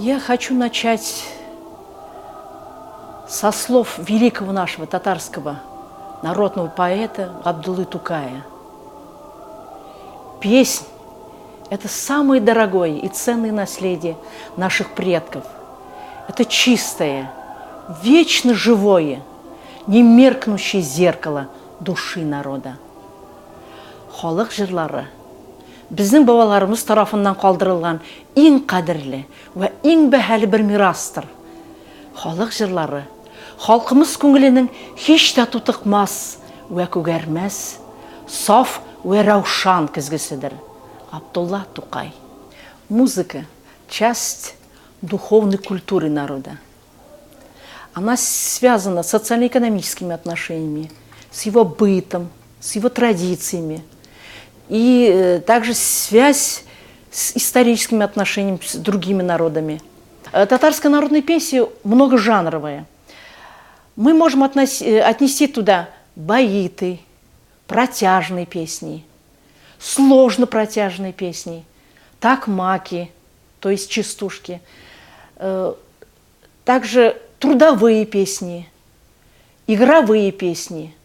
Я хочу начать со слов великого нашего татарского народного поэта Габдуллы Тукая. Песнь – это самое дорогое и ценное наследие наших предков. Это чистое, вечно живое, немеркнущее зеркало души народа. Халық жырлары біздің бабаларымыз тарафынан қалдырылған ең қадірлі вә ең бәһәлі бір мирастыр. Халық жырлары халқымыз көңілінің һич тә тутықмас вә көгәрмәс, саф вә раушан көзгісідір. Габдулла Тукай. Музыка – часть духовной культуры народа. Она связана с социально-экономическими отношениями, с его бытом, с его традициями. И также связь с историческими отношениями с другими народами. Татарская народная песня многожанровая. Мы можем отнести туда баиты, протяжные песни, сложно протяжные песни, такмаки, то есть частушки, также трудовые песни, игровые песни.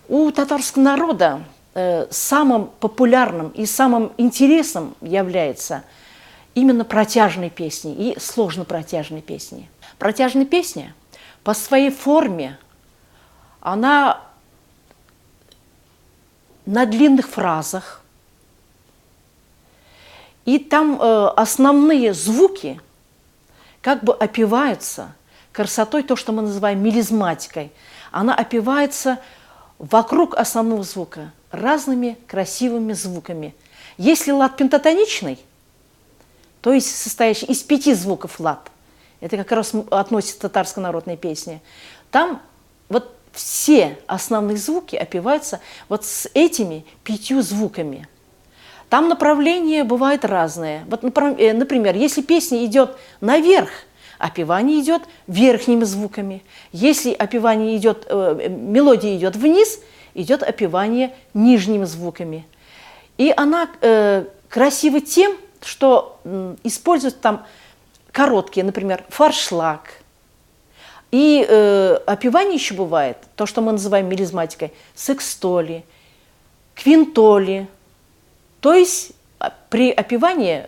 У татарского народа самым популярным и самым интересным является именно протяжные песни и сложно протяжные песни. Протяжная песня по своей форме, она на длинных фразах, и там основные звуки как бы опеваются красотой, то, что мы называем мелизматикой. Она опевается вокруг основного звука разными красивыми звуками. Если лад пентатоничный, то есть состоящий из 5 звуков лад, это как раз относится к татарской народной песне, там вот все основные звуки опеваются вот с этими 5 звуками. Там направления бывают разные. Вот, например, если песня идет наверх, опевание идет верхними звуками. Если опевание идет, мелодия идет вниз, идет опевание нижними звуками. И она красива тем, что используют там короткие, например, форшлаг. И опевание еще бывает, то, что мы называем мелизматикой, секстоли, квинтоли. То есть при опевании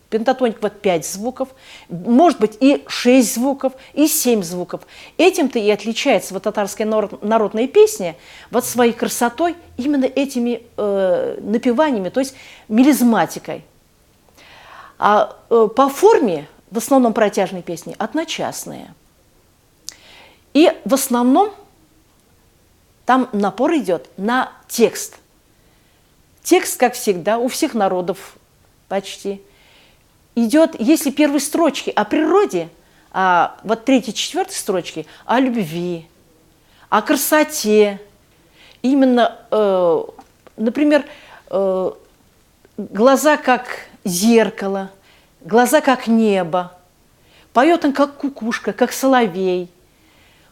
пентатоник вот 5 звуков, может быть и 6 звуков, и 7 звуков. Этим-то и отличается вот татарская народная песня вот своей красотой именно этими напеваниями, то есть мелизматикой. А по форме в основном протяжные песни одночасные. И в основном там напор идет на текст. Текст, как всегда, у всех народов почти идет, если первые строчки о природе, а вот 3-4 строчки о любви, о красоте. Именно, например, глаза как зеркало, глаза как небо, поет он как кукушка, как соловей,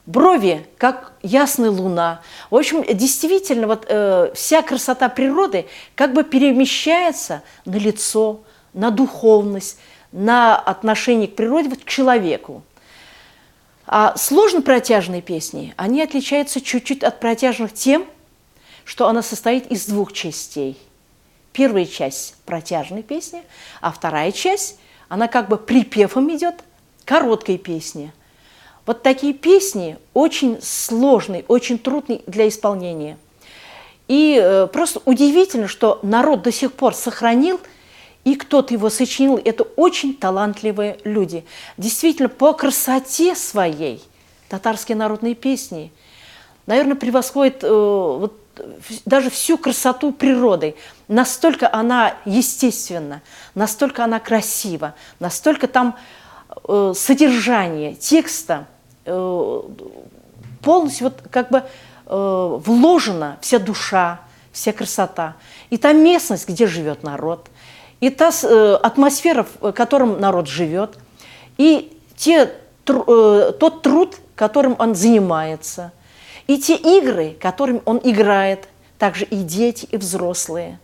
брови как ясная луна. В общем, действительно, вот, вся красота природы как бы перемещается на лицо, на духовность, на отношение к природе, вот, к человеку. А сложно протяжные песни, они отличаются чуть-чуть от протяжных тем, что она состоит из 2 частей. Первая часть – протяжной песни, а вторая часть, она как бы припевом идет, короткой песни. Вот такие песни очень сложные, очень трудные для исполнения. И просто удивительно, что народ до сих пор сохранил, и кто-то его сочинил, это очень талантливые люди. Действительно, по красоте своей татарские народные песни, наверное, превосходят вот, даже всю красоту природы. Настолько она естественна, настолько она красива, настолько там содержание текста полностью вот как бы вложена вся душа, вся красота. И та местность, где живет народ, и та атмосфера, в котором народ живет, и тот труд, которым он занимается, и те игры, которыми он играет, также и дети, и взрослые.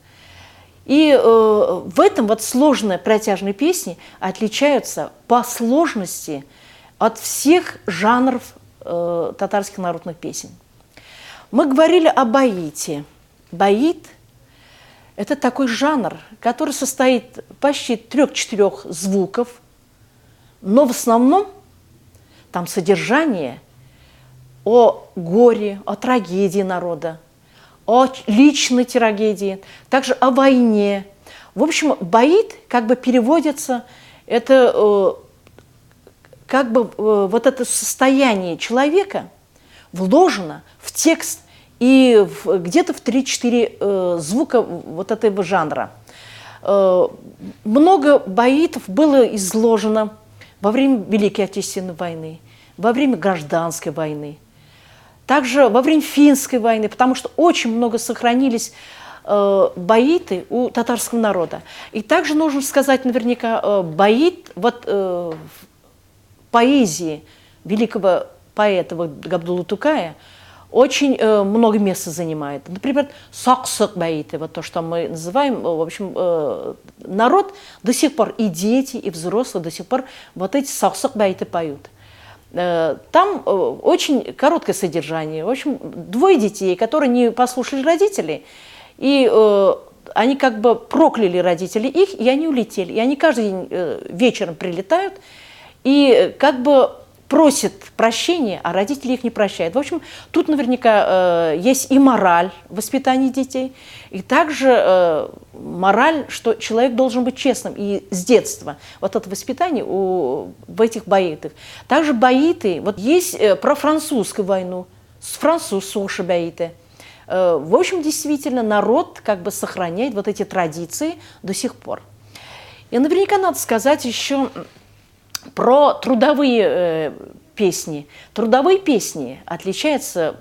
И в этом вот сложные протяжные песни отличаются по сложности от всех жанров татарских народных песен. Мы говорили о баите. Баит – это такой жанр, который состоит почти 3-4 звуков, но в основном там содержание о горе, о трагедии народа, о личной трагедии, также о войне. В общем, баит как бы переводится, это как бы вот это состояние человека вложено в текст и где-то в 3-4 звука вот этого жанра. Много баитов было изложено во время Великой Отечественной войны, во время Гражданской войны, также во время Финской войны, потому что очень много сохранились баиты у татарского народа. И также нужно сказать наверняка, баит вот, в поэзии великого поэта Габдуллы Тукая очень много места занимает. Например, сак-сак баиты, вот то, что мы называем, в общем, народ до сих пор, и дети, и взрослые до сих пор вот эти сак-сак баиты поют. Там очень короткое содержание. В общем, 2 детей, которые не послушали родителей, и они как бы прокляли родителей их, и они улетели. И они каждый день вечером прилетают и как бы просят прощения, а родители их не прощают. В общем, тут наверняка есть и мораль в воспитании детей, и также мораль, что человек должен быть честным. И с детства вот это воспитание в этих баитах. Также баиты, вот есть про французскую войну, французские баиты. В общем, действительно, народ как бы сохраняет вот эти традиции до сих пор. И наверняка надо сказать еще про трудовые песни. Трудовые песни отличаются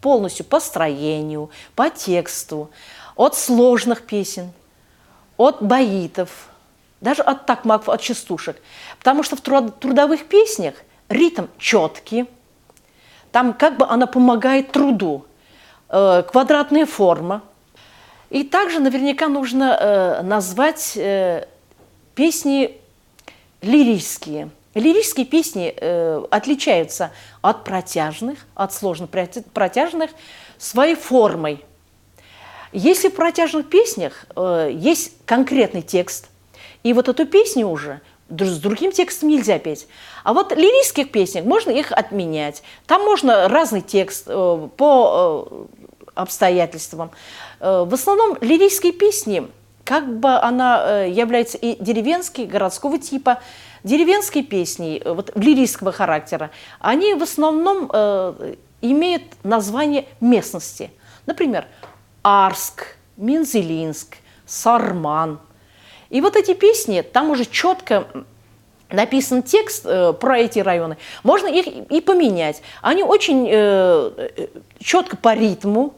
полностью по строению, по тексту, от сложных песен, от баитов, даже от такмаков, от частушек. Потому что в трудовых песнях ритм четкий, там как бы она помогает труду, квадратная форма. И также наверняка нужно назвать песни лирические. Лирические песни отличаются от протяжных, от сложно протяжных своей формой. Если в протяжных песнях есть конкретный текст, и вот эту песню уже с другим текстом нельзя петь. А вот в лирических песнях можно их отменять. Там можно разный текст по обстоятельствам. В основном лирические песни, как бы она является и деревенской, городского типа, деревенские песни вот, лирического характера, они в основном имеют название местности. Например, Арск, Мензелинск, Сарман. И вот эти песни, там уже четко написан текст про эти районы. Можно их и поменять. Они очень четко по ритму,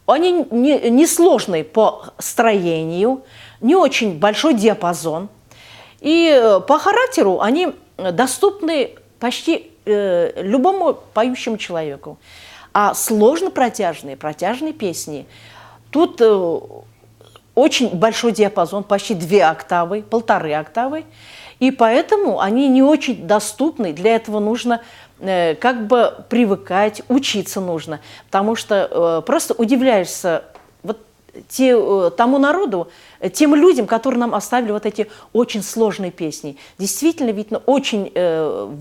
они не сложные по строению, не очень большой диапазон. И по характеру они доступны почти любому поющему человеку. А сложно протяжные песни, тут очень большой диапазон, почти 2 октавы, 1,5 октавы. И поэтому они не очень доступны. Для этого нужно как бы привыкать, учиться нужно. Потому что просто удивляешься вот тому народу, тем людям, которые нам оставили вот эти очень сложные песни. Действительно, ведь очень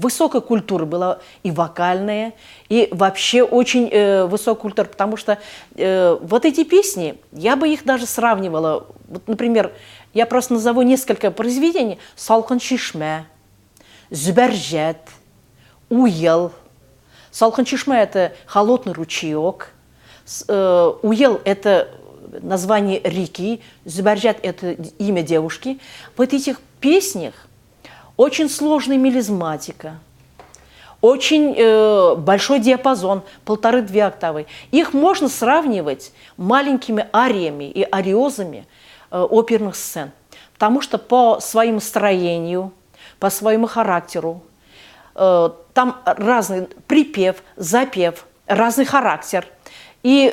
высокая культура была и вокальная, и вообще очень высокая культура, потому что вот эти песни, я бы их даже сравнивала. Вот, например, я просто назову несколько произведений. «Салкын чишме», «Зубаржат», «Уел». «Салкын чишме» – это «холодный ручеек», «Уел» – это название реки, «Зубаржат» – это имя девушки. В этих песнях очень сложная мелизматика, очень большой диапазон, 1,5-2 октавы. Их можно сравнивать маленькими ариями и ариозами оперных сцен, потому что по своему строению, по своему характеру, там разный припев, запев, разный характер. и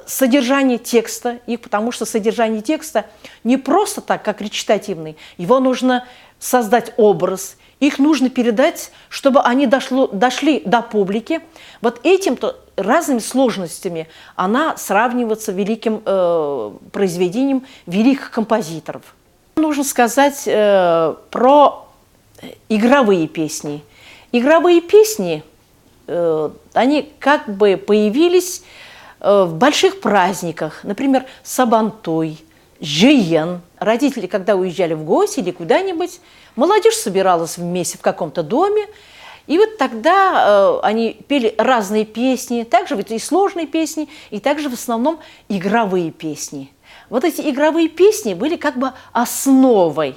содержание текста, потому что содержание текста не просто так, как речитативный, его нужно создать образ, их нужно передать, чтобы они дошли до публики. Вот этим-то разными сложностями она сравнивается с великим произведением великих композиторов. Нужно сказать про игровые песни. Игровые песни, они как бы появились в больших праздниках, например, Сабантуй, Жиен. Родители, когда уезжали в гости или куда-нибудь, молодежь собиралась вместе в каком-то доме, и вот тогда они пели разные песни, также вот и сложные песни, и также в основном игровые песни. Вот эти игровые песни были как бы основой,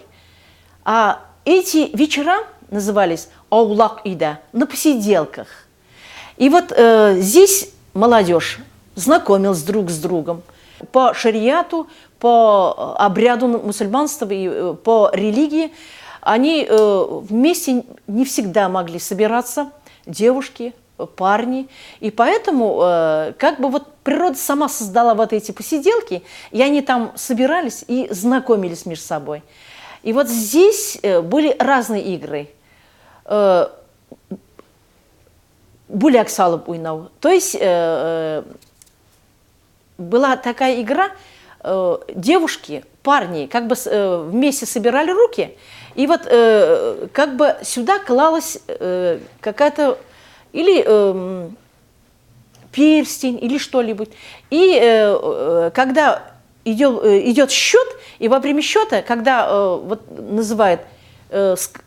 а эти вечера назывались «Аулак ида», на посиделках. И вот здесь молодежь знакомилась друг с другом по шариату, по обряду мусульманства и по религии. Они вместе не всегда могли собираться, девушки, парни. И поэтому как бы вот природа сама создала вот эти посиделки, и они там собирались и знакомились между собой. И вот здесь были разные игры. Буляк салып уйнау. То есть была такая игра, девушки, парни как бы вместе собирали руки, и вот как бы сюда клалась какая-то или перстень, или что-нибудь. И когда идет счет, и во время счета, когда вот называют,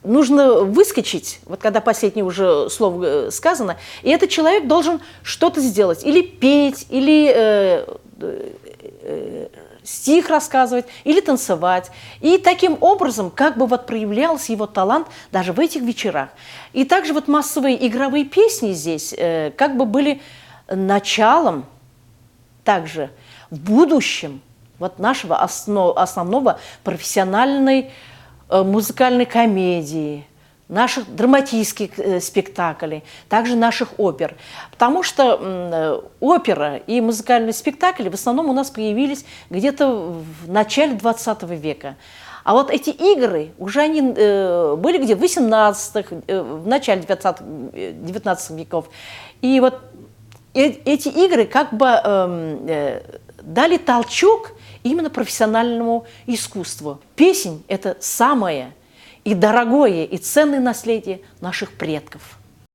нужно выскочить, вот когда последнее уже слово сказано, и этот человек должен что-то сделать, или петь, или стих рассказывать, или танцевать. И таким образом как бы вот проявлялся его талант даже в этих вечерах. И также вот массовые игровые песни здесь как бы были началом также в будущем вот нашего основного профессиональной музыкальной комедии, наших драматических спектаклей, также наших опер. Потому что опера и музыкальные спектакли в основном у нас появились где-то в начале 20 века. А вот эти игры уже они были где в 18-х, в начале 19 веков. И вот эти игры как бы дали толчок именно профессиональному искусству. Песнь – это самое и дорогое, и ценное наследие наших предков.